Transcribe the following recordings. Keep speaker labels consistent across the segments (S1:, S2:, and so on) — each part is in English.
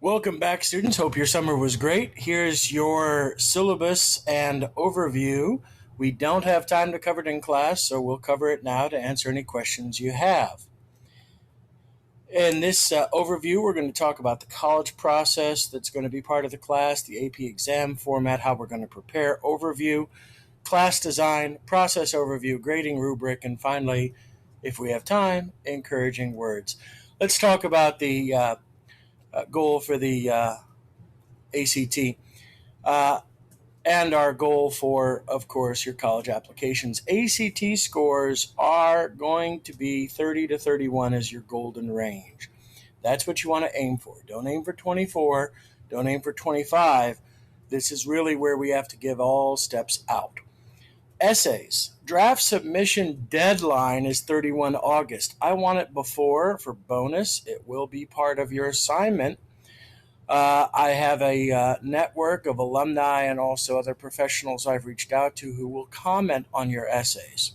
S1: Welcome back, students. Hope your summer was great. Here's your syllabus and overview. We don't have time to cover it in class, so we'll cover it now to answer any questions you have. In this overview, we're going to talk about the college process that's going to be part of the class, the AP exam format, how we're going to prepare, overview, class design, process overview, grading rubric, and finally, if we have time, encouraging words. Let's talk about the goal for the ACT and our goal for, of course, your college applications. ACT scores are going to be 30 to 31 as your golden range. That's what you want to aim for. Don't aim for 24. Don't aim for 25. This is really where we have to give all steps out. Essays. Draft submission deadline is 31 August. I want it before for bonus. It will be part of your assignment. I have a network of alumni and also other professionals I've reached out to who will comment on your essays.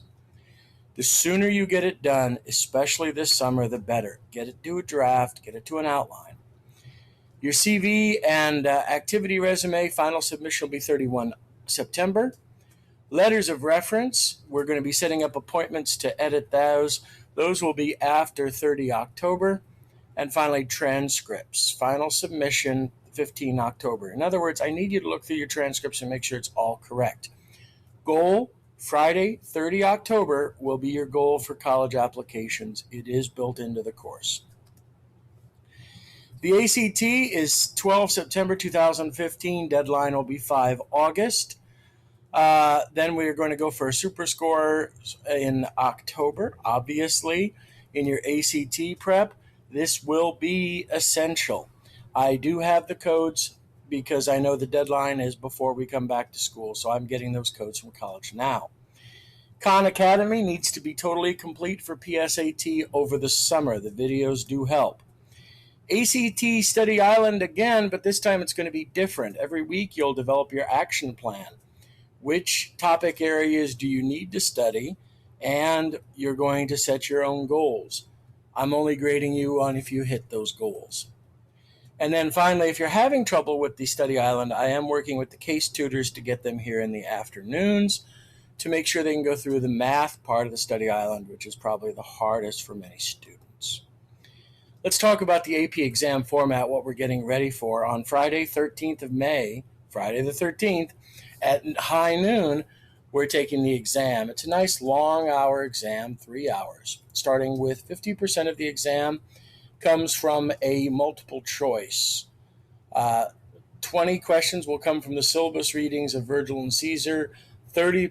S1: The sooner you get it done, especially this summer, the better. Get it to a draft, get it to an outline. Your CV and activity resume, final submission will be 31 September. Letters of reference, we're going to be setting up appointments to edit those. Those will be after 30 October. And finally, transcripts. Final submission, 15 October. In other words, I need you to look through your transcripts and make sure it's all correct. Goal, Friday, 30 October, will be your goal for college applications. It is built into the course. The ACT is 12 September 2015. Deadline will be 5 August. Then we are going to go for a super score in October. Obviously, in your ACT prep, this will be essential. I do have the codes because I know the deadline is before we come back to school, so I'm getting those codes from college now. Khan Academy needs to be totally complete for PSAT over the summer. The videos do help. ACT Study Island again, but this time it's going to be different. Every week you'll develop your action plan. Which topic areas do you need to study? And you're going to set your own goals. I'm only grading you on if you hit those goals. And then finally, if you're having trouble with the study island, I am working with the case tutors to get them here in the afternoons to make sure they can go through the math part of the study island, which is probably the hardest for many students. Let's talk about the AP exam format, what we're getting ready for. On Friday, 13th of May, Friday the 13th, at high noon, we're taking the exam. It's a nice long hour exam, 3 hours, starting with 50% of the exam comes from a multiple choice. 20 questions will come from the syllabus readings of Virgil and Caesar. 30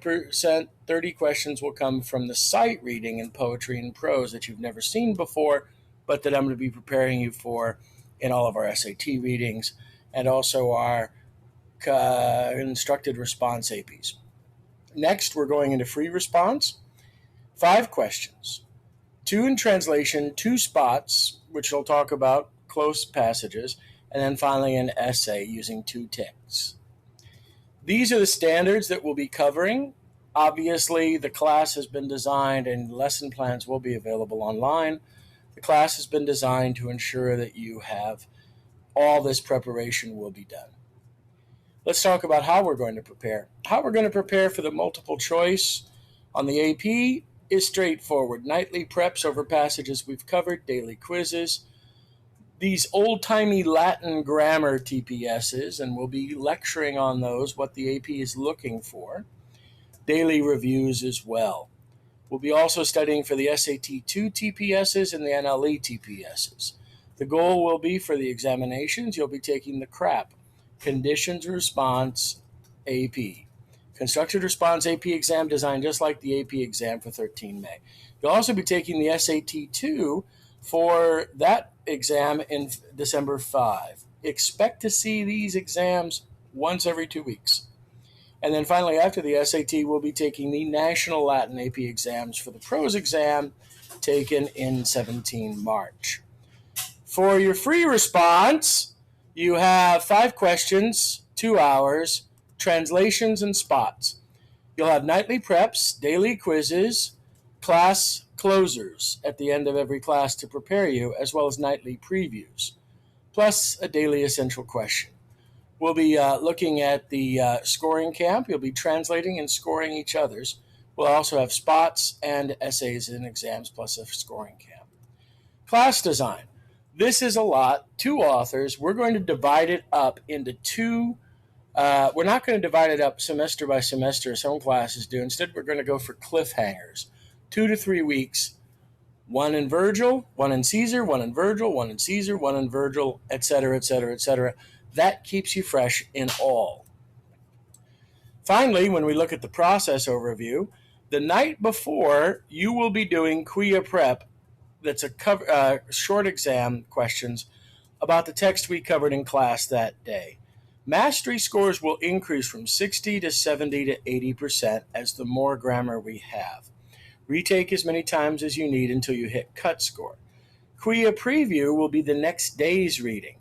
S1: questions will come from the sight reading in poetry and prose that you've never seen before, but that I'm going to be preparing you for in all of our SAT readings and also our instructed response APs. Next, we're going into free response. 5 questions, 2 in translation, 2 spots, which will talk about close passages, and then finally an essay using 2 texts. These are the standards that we'll be covering. Obviously, the class has been designed and lesson plans will be available online. The class has been designed to ensure that you have all this preparation will be done. Let's talk about how we're going to prepare. How we're going to prepare for the multiple choice on the AP is straightforward. Nightly preps over passages we've covered, daily quizzes, these old-timey Latin grammar TPSs, and we'll be lecturing on those, what the AP is looking for, daily reviews as well. We'll be also studying for the SAT2 TPSs and the NLE TPSs. The goal will be for the examinations, you'll be taking the CRAP, Conditions Response AP. Constructed Response AP exam designed just like the AP exam for 13 May. You'll also be taking the SAT2 for that exam in December 5. Expect to see these exams once every 2 weeks. And then finally, after the SAT, we'll be taking the National Latin AP exams for the prose exam taken in 17 March. For your free response, you have 5 questions, 2 hours, translations, and spots. You'll have nightly preps, daily quizzes, class closers at the end of every class to prepare you, as well as nightly previews. plus a daily essential question. We'll be looking at the scoring camp. You'll be translating and scoring each other's. We'll also have spots and essays and exams plus a scoring camp. Class design. This is a lot, 2 authors. We're going to divide it up into 2. We're not going to divide it up semester by semester as some classes do. Instead, we're going to go for cliffhangers. 2 to 3 weeks. 1 in Virgil, 1 in Caesar, 1 in Virgil, 1 in Caesar, 1 in Virgil, etc., etc., etc. That keeps you fresh in all. Finally, when we look at the process overview, the night before, you will be doing QUIA prep. That's a short exam questions about the text we covered in class that day. Mastery scores will increase from 60 to 70 to 80% as the more grammar we have. Retake as many times as you need until you hit cut score. QUIA preview will be the next day's reading.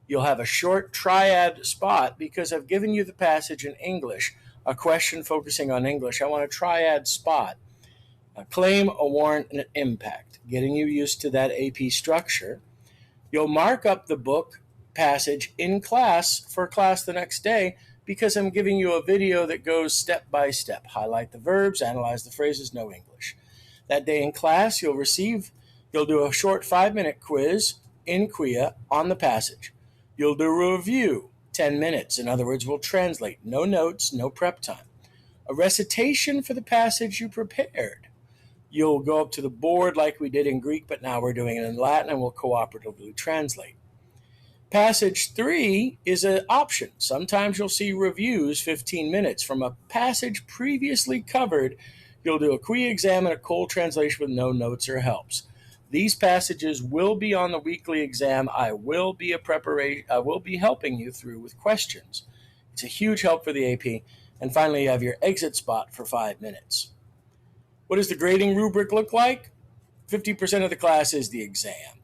S1: You'll have a short triad spot because I've given you the passage in English, a question focusing on English. I want a triad spot, a claim, a warrant, and an impact, getting you used to that AP structure. You'll mark up the book passage in class for class the next day because I'm giving you a video that goes step by step. Highlight the verbs, analyze the phrases, know English. That day in class, you'll do a short 5-minute quiz in QUIA on the passage. You'll do a review, 10 minutes. In other words, we'll translate. No notes, no prep time. A recitation for the passage you prepared. You'll go up to the board like we did in Greek, but now we're doing it in Latin, and we'll cooperatively translate. Passage 3 is an option. Sometimes you'll see reviews, 15 minutes. From a passage previously covered, you'll do a QUIA exam and a cold translation with no notes or helps. These passages will be on the weekly exam. I will be helping you through with questions. It's a huge help for the AP. And finally, you have your exit spot for 5 minutes. What does the grading rubric look like? 50% of the class is the exam.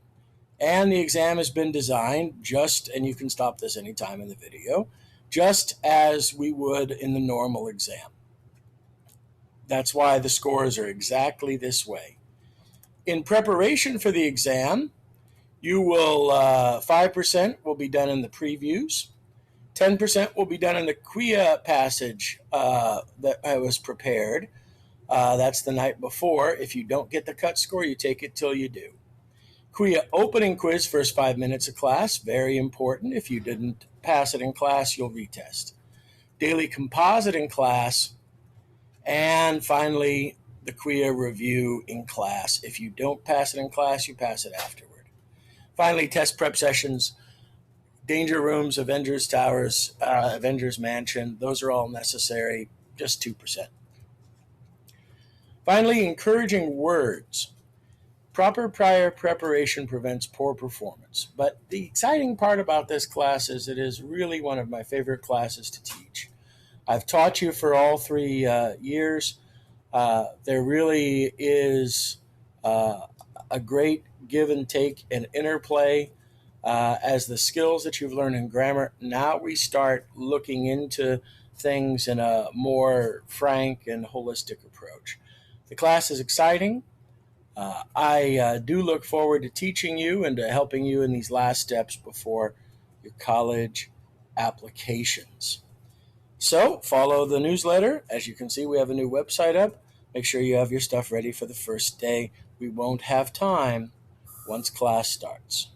S1: And the exam has been designed and you can stop this anytime in the video, just as we would in the normal exam. That's why the scores are exactly this way. In preparation for the exam, you will 5% will be done in the previews, 10% will be done in the QUIA passage that I was prepared. That's the night before. If you don't get the cut score, you take it till you do. QUIA opening quiz, first 5 minutes of class, very important. If you didn't pass it in class, you'll retest. Daily composite in class, and finally, the QUIA review in class. If you don't pass it in class, you pass it afterward. Finally, test prep sessions, danger rooms, Avengers Towers, Avengers Mansion. Those are all necessary, just 2%. Finally, encouraging words. Proper prior preparation prevents poor performance. But the exciting part about this class is it is really one of my favorite classes to teach. I've taught you for all 3 years. There really is a great give and take and interplay as the skills that you've learned in grammar. Now we start looking into things in a more frank and holistic approach. The class is exciting. I do look forward to teaching you and to helping you in these last steps before your college applications. So follow the newsletter. As you can see, we have a new website up. Make sure you have your stuff ready for the first day. We won't have time once class starts.